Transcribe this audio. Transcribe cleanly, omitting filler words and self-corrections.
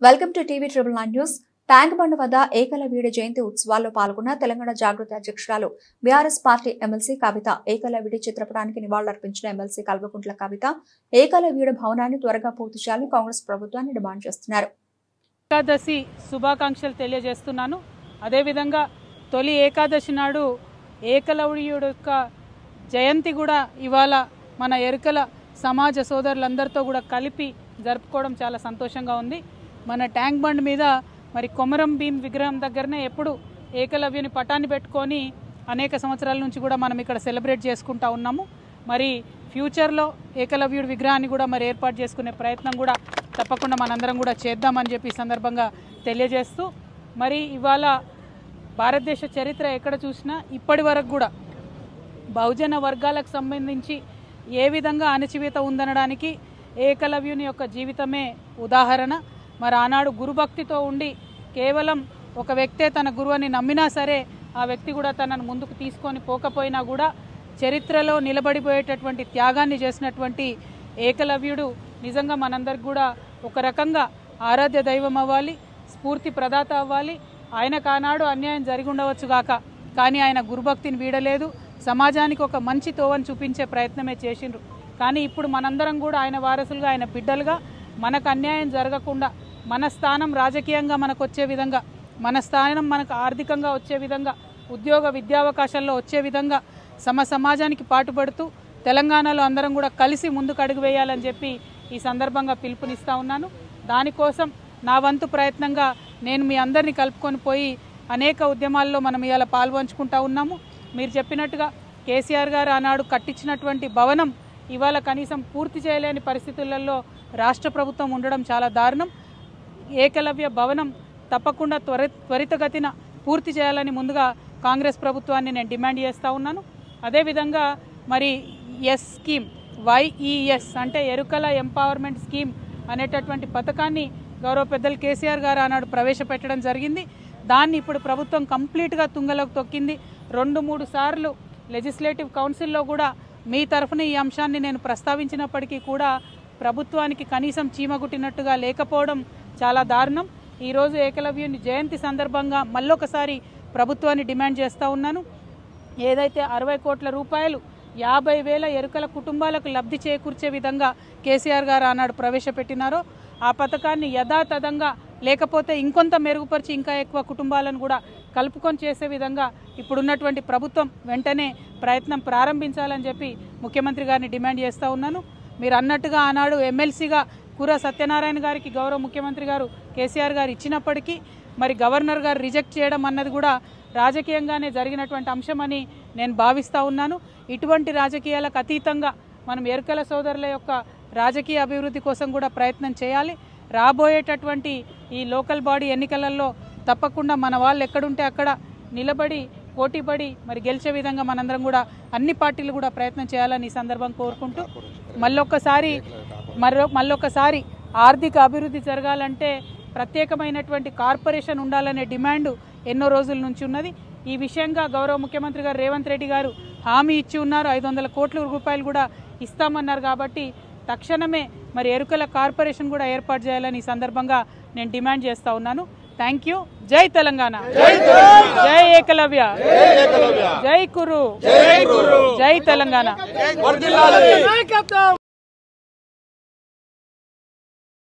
Welcome to TV triple 9 news. Tank bund వద్ద ఏకలవ్యుడి జయంతి ఉత్సవాల్లో పాల్గొన్న తెలంగాణ జాగృతి అధ్యక్షురాలు బీఆర్ఎస్ పార్టీ ఎమ్మెల్సీ కవిత ఏకలవ్యుడి చిత్రపటానికి నివాళులర్పించిన ఎమ్మెల్సీ కల్వకుంట్ల కవిత ఏకలవ్యుడి భవనాన్ని త్వరగా పూర్తి చేయాలని కాంగ్రెస్ ప్రభుత్వాన్ని డిమాండ్ చేస్తున్నారు. ఏకాదశి శుభాకాంక్షలు తెలియజేస్తున్నాను. అదేవిధంగా తొలి ఏకాదశి నాడు ఏకలవ్యుడి యొక్క జయంతి కూడా ఇవాళ మన ఎరుకల సమాజ సోదరులందరితో కూడా కలిపి జరుపుకోవడం చాలా సంతోషంగా ఉంది. మన ట్యాంక్ బండ్ మీద మరి కొమరం భీం విగ్రహం దగ్గరనే ఎప్పుడు ఏకలవ్యుని పటాన్ని పెట్టుకొని అనేక సంవత్సరాల నుంచి కూడా మనం ఇక్కడ సెలబ్రేట్ చేసుకుంటా ఉన్నాము. మరి ఫ్యూచర్లో ఏకలవ్యుడి విగ్రహాన్ని కూడా మరి ఏర్పాటు చేసుకునే ప్రయత్నం కూడా తప్పకుండా మనందరం కూడా చేద్దామని చెప్పి ఈ సందర్భంగా తెలియజేస్తూ, మరి ఇవాళ భారతదేశ చరిత్ర ఎక్కడ చూసినా ఇప్పటి వరకు కూడా బహుజన వర్గాలకు సంబంధించి ఏ విధంగా అణచివేత ఉందనడానికి ఏకలవ్యుని యొక్క జీవితమే ఉదాహరణ. మరి ఆనాడు గురుభక్తితో ఉండి కేవలం ఒక వ్యక్తే తన గురువుని నమ్మినా సరే ఆ వ్యక్తి కూడా తనను ముందుకు తీసుకొని పోకపోయినా కూడా చరిత్రలో నిలబడిపోయేటటువంటి త్యాగాన్ని చేసినటువంటి ఏకలవ్యుడు నిజంగా మనందరికి కూడా ఒక రకంగా ఆరాధ్య దైవం అవ్వాలి, స్ఫూర్తి ప్రదాత అవ్వాలి. ఆయనకు ఆనాడు అన్యాయం జరిగి ఉండవచ్చు గాక, కానీ ఆయన గురుభక్తిని వీడలేదు, సమాజానికి ఒక మంచి తోవని చూపించే ప్రయత్నమే చేసిండ్రు. కానీ ఇప్పుడు మనందరం కూడా ఆయన వారసులుగా, ఆయన బిడ్డలుగా మనకు అన్యాయం జరగకుండా, మన స్థానం రాజకీయంగా మనకు వచ్చే విధంగా, మన స్థానం మనకు ఆర్థికంగా వచ్చే విధంగా, ఉద్యోగ విద్యావకాశాల్లో వచ్చే విధంగా సమాజానికి పాటుపడుతూ తెలంగాణలో అందరం కూడా కలిసి ముందుకు అడుగు వేయాలని చెప్పి ఈ సందర్భంగా పిలుపునిస్తూ ఉన్నాను. దానికోసం నా వంతు ప్రయత్నంగా నేను మీ అందరినీ కలుపుకొని పోయి అనేక ఉద్యమాల్లో మనం ఇవాళ పాల్పంచుకుంటా ఉన్నాము. మీరు చెప్పినట్టుగా కేసీఆర్ గారు ఆనాడు కట్టించినటువంటి భవనం ఇవాళ కనీసం పూర్తి చేయలేని పరిస్థితులలో రాష్ట్ర ప్రభుత్వం ఉండడం చాలా దారుణం. ఏకలవ్య భవనం తప్పకుండా త్వరితగతిన పూర్తి చేయాలని ముందుగా కాంగ్రెస్ ప్రభుత్వాన్ని నేను డిమాండ్ చేస్తూ ఉన్నాను. అదేవిధంగా మరి ఎస్ స్కీమ్, YES అంటే ఎరుకల ఎంపవర్మెంట్ స్కీమ్ అనేటటువంటి పథకాన్ని గౌరవ పెద్దలు కేసీఆర్ గారు ఆనాడు ప్రవేశపెట్టడం జరిగింది. దాన్ని ఇప్పుడు ప్రభుత్వం కంప్లీట్గా తుంగలోకి తొక్కింది. 2-3 సార్లు లెజిస్లేటివ్ కౌన్సిల్లో కూడా మీ తరఫున ఈ అంశాన్ని నేను ప్రస్తావించినప్పటికీ కూడా ప్రభుత్వానికి కనీసం చీమగుట్టినట్టుగా లేకపోవడం చాలా దారుణం. ఈరోజు ఏకలవ్యుని జయంతి సందర్భంగా మళ్ళొకసారి ప్రభుత్వాన్ని డిమాండ్ చేస్తూ ఉన్నాను. ఏదైతే 60 కోట్ల రూపాయలు 50,000 ఎరుకల కుటుంబాలకు లబ్ధి చేకూర్చే విధంగా కేసీఆర్ గారు ఆనాడు ప్రవేశపెట్టినారో ఆ పథకాన్ని యథాతథంగా లేకపోతే ఇంకొంత మెరుగుపరిచి ఇంకా ఎక్కువ కుటుంబాలను కూడా కలుపుకొని చేసే విధంగా ఇప్పుడున్నటువంటి ప్రభుత్వం వెంటనే ప్రయత్నం ప్రారంభించాలని చెప్పి ముఖ్యమంత్రి గారిని డిమాండ్ చేస్తూ ఉన్నాను. మీరు అన్నట్టుగా ఆనాడు ఎమ్మెల్సీగా కుర్ర సత్యనారాయణ గారికి గౌరవ ముఖ్యమంత్రి గారు కేసీఆర్ గారు ఇచ్చినప్పటికీ మరి గవర్నర్ గారు రిజెక్ట్ చేయడం అన్నది కూడా రాజకీయంగానే జరిగినటువంటి అంశమని నేను భావిస్తూ ఉన్నాను. ఇటువంటి రాజకీయాలకు అతీతంగా మనం ఎరుకల సోదరుల యొక్క రాజకీయ అభివృద్ధి కోసం కూడా ప్రయత్నం చేయాలి. రాబోయేటటువంటి ఈ లోకల్ బాడీ ఎన్నికలలో తప్పకుండా మన వాళ్ళు ఎక్కడుంటే అక్కడ నిలబడి పోటీపడి మరి గెలిచే విధంగా మనందరం కూడా అన్ని పార్టీలు కూడా ప్రయత్నం చేయాలని ఈ సందర్భం కోరుకుంటూ మళ్ళొకసారి ఆర్థిక అభివృద్ధి జరగాలంటే ప్రత్యేకమైనటువంటి కార్పొరేషన్ ఉండాలనే డిమాండ్ ఎన్నో రోజుల నుంచి ఉన్నది. ఈ విషయంగా గౌరవ ముఖ్యమంత్రి గారు రేవంత్ రెడ్డి గారు హామీ ఇచ్చి ఉన్నారు. 500 కోట్ల రూపాయలు కూడా ఇస్తామన్నారు. కాబట్టి తక్షణమే మరి ఎరుకల కార్పొరేషన్ కూడా ఏర్పాటు చేయాలని ఈ సందర్భంగా నేను డిమాండ్ చేస్తూ ఉన్నాను. Thank you. జై తెలంగాణ, జై ఏకలవ్య, జై కురు, జై తెలంగాణ.